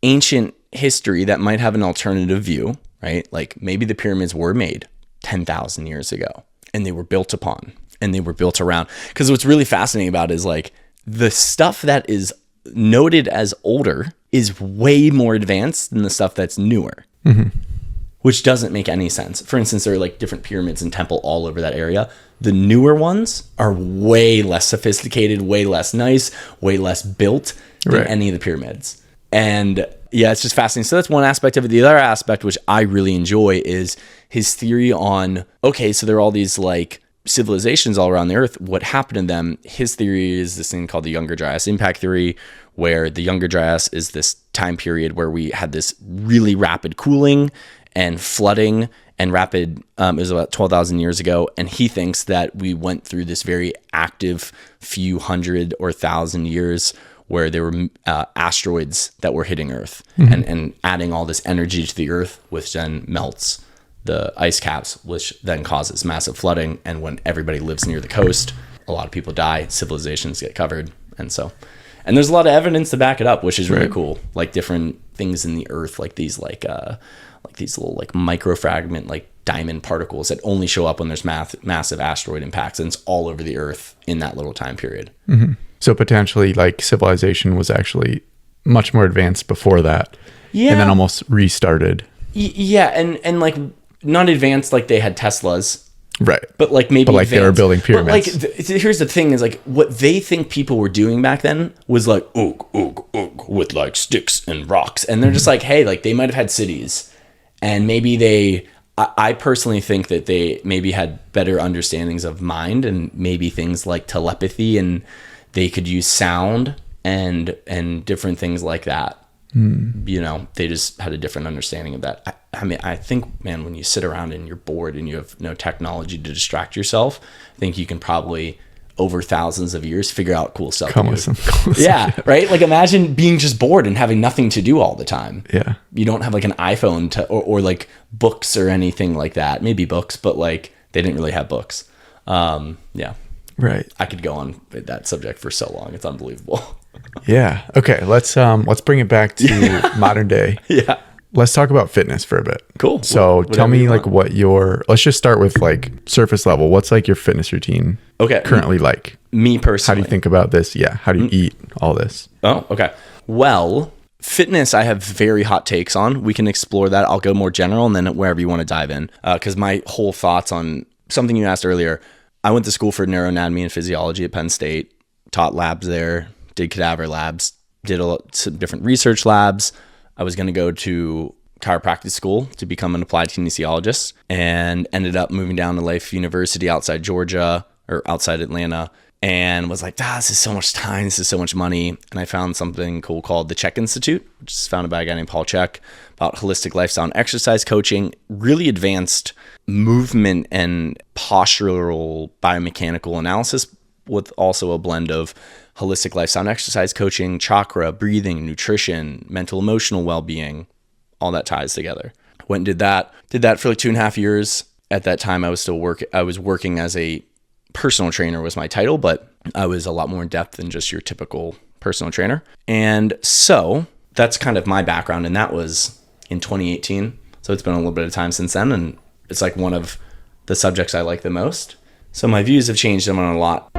ancient history that might have an alternative view, right? Like maybe the pyramids were made 10,000 years ago and they were built upon and they were built around. Because what's really fascinating about it is like the stuff that is noted as older is way more advanced than the stuff that's newer, which doesn't make any sense. For instance, there are like different pyramids and temple all over that area. The newer ones are way less sophisticated, way less nice, way less built than any of the pyramids. And yeah, it's just fascinating. So that's one aspect of it. The other aspect, which I really enjoy, is his theory on, okay, so there are all these like civilizations all around the earth. What happened to them? His theory is this thing called the Younger Dryas impact theory, where the Younger Dryas is this time period where we had this really rapid cooling and flooding and rapid, it was about 12,000 years ago. And he thinks that we went through this very active few hundred or thousand years where there were asteroids that were hitting Earth and adding all this energy to the Earth, which then melts the ice caps, which then causes massive flooding. And when everybody lives near the coast, a lot of people die, civilizations get covered. And there's a lot of evidence to back it up, which is really cool. Like different things in the Earth, like these these little like microfragment, like diamond particles that only show up when there's massive asteroid impacts. And it's all over the Earth in that little time period. So potentially like civilization was actually much more advanced before that. Yeah. And then almost restarted. Yeah. And like not advanced, like they had Teslas. Right. But like maybe like advanced. They were building pyramids. But like here's the thing is like what they think people were doing back then was like with like sticks and rocks. And they're just like, hey, like they might have had cities. And maybe I personally think that they maybe had better understandings of mind and maybe things like telepathy, and they could use sound and different things like that. You know, they just had a different understanding of that. I mean, I think, man, when you sit around and you're bored and you have no technology to distract yourself, I think you can probably, over thousands of years, figure out cool stuff. Come with some cool yeah, stuff. right? Like imagine being just bored and having nothing to do all the time. Yeah. You don't have like an iPhone or like books or anything like that. Maybe books, but like they didn't really have books. Yeah. Right. I could go on with that subject for so long. It's unbelievable. Yeah. Okay. Let's bring it back to modern day. Yeah. Let's talk about fitness for a bit. Cool. So tell me like what let's just start with like surface level. What's like your fitness routine currently like? Me personally. How do you think about this? Yeah. How do you eat all this? Oh, okay. Well, fitness I have very hot takes on. We can explore that. I'll go more general and then wherever you want to dive in. Because my whole thoughts on something you asked earlier, I went to school for neuroanatomy and physiology at Penn State, taught labs there, did cadaver labs, did some different research labs. I was going to go to chiropractic school to become an applied kinesiologist and ended up moving down to Life University outside Georgia or outside Atlanta and was like, this is so much time. This is so much money. And I found something cool called the Chek Institute, which is founded by a guy named Paul Chek, about holistic lifestyle and exercise coaching, really advanced movement and postural biomechanical analysis with also a blend of holistic lifestyle and exercise coaching, chakra, breathing, nutrition, mental, emotional well-being, all that ties together. Went and did that for like 2.5 years. At that time, I was working as a personal trainer was my title, but I was a lot more in depth than just your typical personal trainer. And so that's kind of my background. And that was in 2018. So it's been a little bit of time since then. And it's like one of the subjects I like the most. So my views have changed on a lot